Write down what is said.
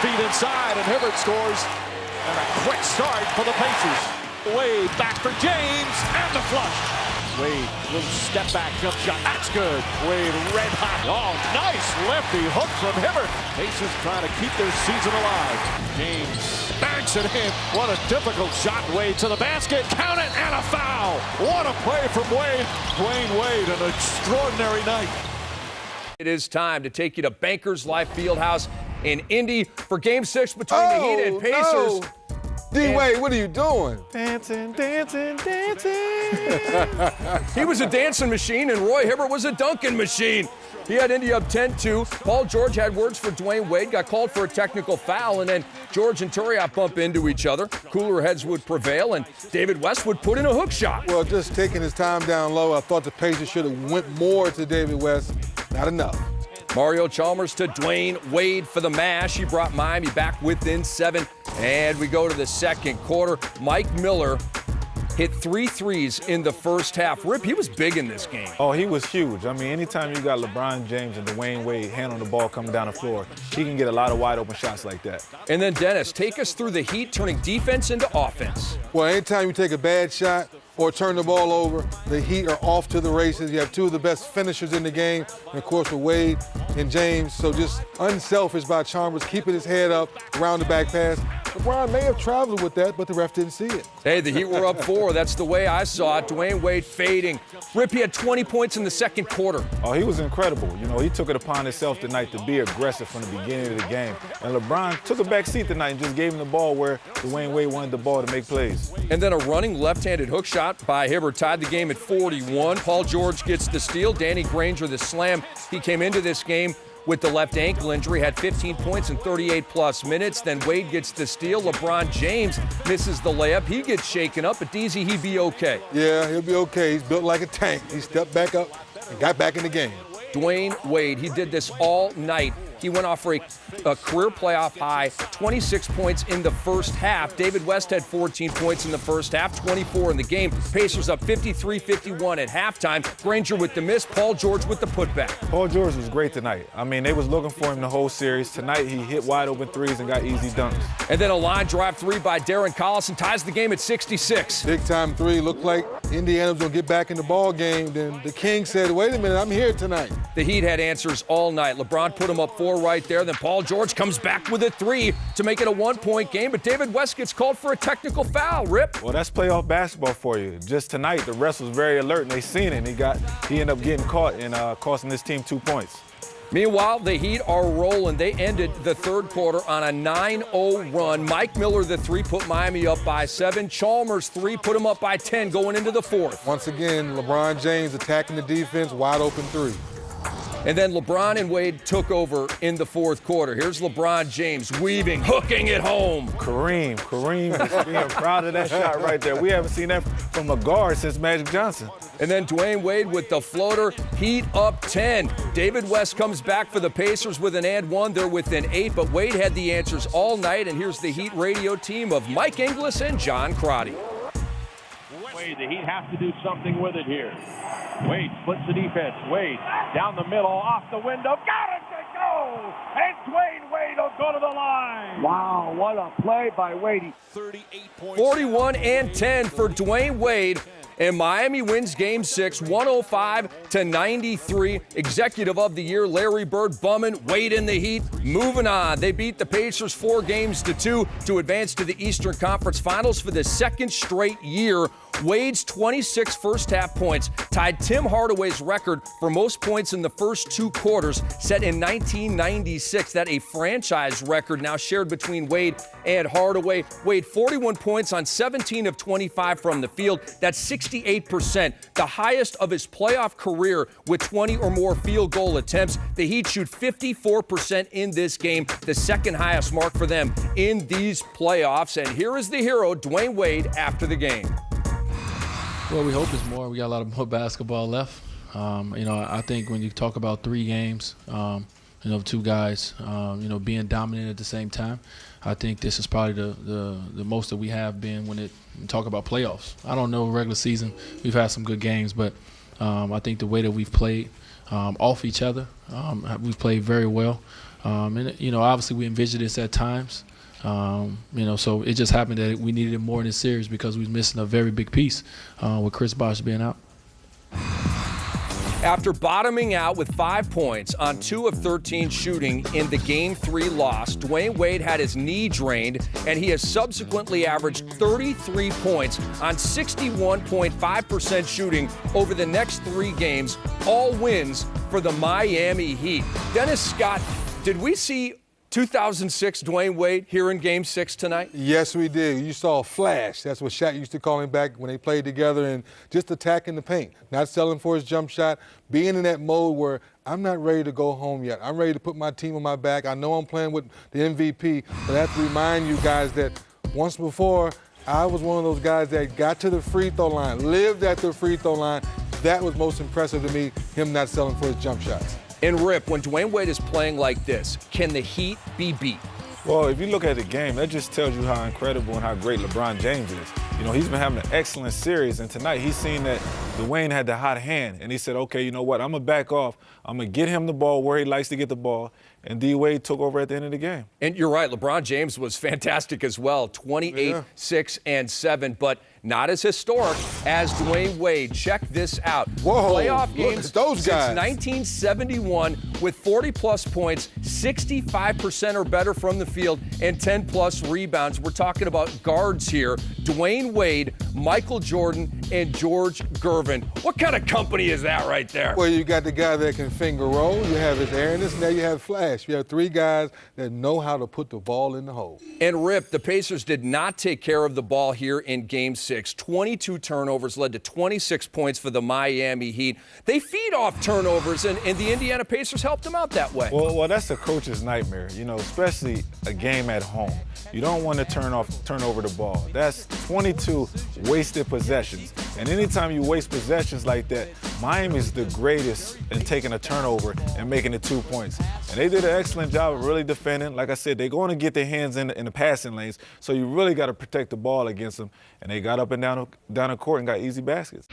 feet inside, and Hibbert scores. And a quick start for the Pacers. Wade back for James, and the flush. Wade, little step back jump shot. That's good. Wade red hot. Oh, nice lefty hook from Hibbert. Pacers trying to keep their season alive. James banks it in. What a difficult shot. Wade to the basket. Count it, and a foul. What a play from Wade. Dwayne Wade, an extraordinary night. It is time to take you to Bankers Life Fieldhouse in Indy for Game 6 between the Heat and Pacers. No. D-Wade, what are you doing? Dancing, dancing, dancing. He was a dancing machine, and Roy Hibbert was a dunking machine. He had Indy up 10-2. Paul George had words for Dwayne Wade, got called for a technical foul, and then George and Turiaf bump into each other. Cooler heads would prevail, and David West would put in a hook shot. Well, just taking his time down low, I thought the Pacers should have went more to David West. Not enough. Mario Chalmers to Dwayne Wade for the mash. He brought Miami back within 7. And we go to the second quarter. Mike Miller hit 3 threes in the first half. Rip, he was big in this game. Oh, he was huge. I mean, anytime you got LeBron James and Dwayne Wade handling the ball coming down the floor, he can get a lot of wide open shots like that. And then Dennis, take us through the Heat turning defense into offense. Well, anytime you take a bad shot or turn the ball over, the Heat are off to the races. You have 2 of the best finishers in the game, and of course with Wade and James. So just unselfish by Chalmers, keeping his head up around the back pass. LeBron may have traveled with that, but the ref didn't see it. Hey, the Heat were up 4. That's the way I saw it. Dwayne Wade fading. Rip, he had 20 points in the second quarter. Oh, he was incredible. You know, he took it upon himself tonight to be aggressive from the beginning of the game. And LeBron took a back seat tonight and just gave him the ball where Dwayne Wade wanted the ball to make plays. And then a running left-handed hook shot by Hibbert tied the game at 41. Paul George gets the steal. Danny Granger the slam. He came into this game with the left ankle injury, had 15 points in 38-plus minutes. Then Wade gets the steal. LeBron James misses the layup. He gets shaken up, but DZ, he'd be okay. Yeah, he'll be okay. He's built like a tank. He stepped back up and got back in the game. Dwayne Wade, he did this all night. He went off for a career playoff high, 26 points in the first half. David West had 14 points in the first half, 24 in the game. Pacers up 53-51 at halftime. Granger with the miss, Paul George with the putback. Paul George was great tonight. I mean, they was looking for him the whole series. Tonight, he hit wide open threes and got easy dunks. And then a line drive 3 by Darren Collison ties the game at 66. Big time 3. Looked like Indiana's going to get back in the ball game. Then the King said, wait a minute, I'm here tonight. The Heat had answers all night. LeBron put him up 4 right there. Then Paul George comes back with a 3 to make it a 1-point game. But David West gets called for a technical foul. Rip. Well, that's playoff basketball for you. Just tonight, the refs was very alert, and they seen it. And he ended up getting caught and costing his team 2 points. Meanwhile, the Heat are rolling. They ended the third quarter on a 9-0 run. Mike Miller, the 3, put Miami up by 7. Chalmers, 3, put him up by 10 going into the fourth. Once again, LeBron James attacking the defense, wide open 3. And then LeBron and Wade took over in the fourth quarter. Here's LeBron James weaving, hooking it home. Kareem is being proud of that shot right there. We haven't seen that from a guard since Magic Johnson. And then Dwayne Wade with the floater, Heat up 10. David West comes back for the Pacers with an and 1. They're within 8, but Wade had the answers all night. And here's the Heat radio team of Mike Inglis and John Crotty. Wade, the Heat have to do something with it here. Wade splits the defense. Wade down the middle, off the window. Got it to go! And Dwayne Wade will go to the line. Wow, what a play by Wade. 38 points. 41 and 10 for Dwayne Wade. And Miami wins Game 6, 105-93. Executive of the Year, Larry Bird bumming. Wade in the Heat. Moving on. They beat the Pacers 4-2 to advance to the Eastern Conference Finals for the second straight year. Wade's 26 first-half points tied Tim Hardaway's record for most points in the first 2 quarters, set in 1996. That a franchise record now shared between Wade and Hardaway. Wade, 41 points on 17 of 25 from the field. That's 68%, the highest of his playoff career with 20 or more field goal attempts. The Heat shoot 54% in this game, the second highest mark for them in these playoffs. And here is the hero, Dwayne Wade, after the game. Well, we hope it's more. We got a lot of more basketball left. I think when you talk about 3 games, 2 guys, being dominant at the same time, I think this is probably the most that we have been when we talk about playoffs. I don't know regular season. We've had some good games, but I think the way that we've played off each other, we've played very well. And, you know, obviously we envisioned this at times. You know, so it just happened that we needed it more in this series because we was missing a very big piece with Chris Bosh being out. After bottoming out with 5 points on 2 of 13 shooting in the Game 3 loss, Dwayne Wade had his knee drained, and he has subsequently averaged 33 points on 61.5% shooting over the next 3 games, all wins for the Miami Heat. Dennis Scott, did we see 2006 Dwayne Wade here in Game 6 tonight? Yes, we did. You saw a flash. That's what Shaq used to call him back when they played together, and just attacking the paint, not selling for his jump shot, being in that mode where I'm not ready to go home yet. I'm ready to put my team on my back. I know I'm playing with the MVP, but I have to remind you guys that once before, I was one of those guys that got to the free throw line, lived at the free throw line. That was most impressive to me, him not selling for his jump shots. And Rip, when Dwayne Wade is playing like this, can the Heat be beat? Well, if you look at the game, that just tells you how incredible and how great LeBron James is. You know, he's been having an excellent series, and tonight he's seen that Dwayne had the hot hand, and he said, okay, you know what, I'm going to back off. I'm going to get him the ball where he likes to get the ball, and D-Wade took over at the end of the game. And you're right, LeBron James was fantastic as well, 28, 6, and 7, but not as historic as Dwayne Wade. Check this out. Whoa, playoff games those since guys. 1971 with 40-plus points, 65% or better from the field, and 10-plus rebounds. We're talking about guards here. Dwayne Wade, Michael Jordan, and George Gervin. What kind of company is that right there? Well, you got the guy that can finger roll, you have his airness, and now you have Flash. You have 3 guys that know how to put the ball in the hole. And Rip, the Pacers did not take care of the ball here in Game 6. 22 turnovers led to 26 points for the Miami Heat. They feed off turnovers, and the Indiana Pacers helped them out that way. Well, that's a coach's nightmare, you know, especially a game at home. You don't want to turn over the ball. That's 22 wasted possessions. And anytime you waste possessions like that, Miami's the greatest in taking a turnover and making it 2 points. And they did an excellent job of really defending. Like I said, they're going to get their hands in the passing lanes, so you really got to protect the ball against them. And they got up and down the court and got easy baskets.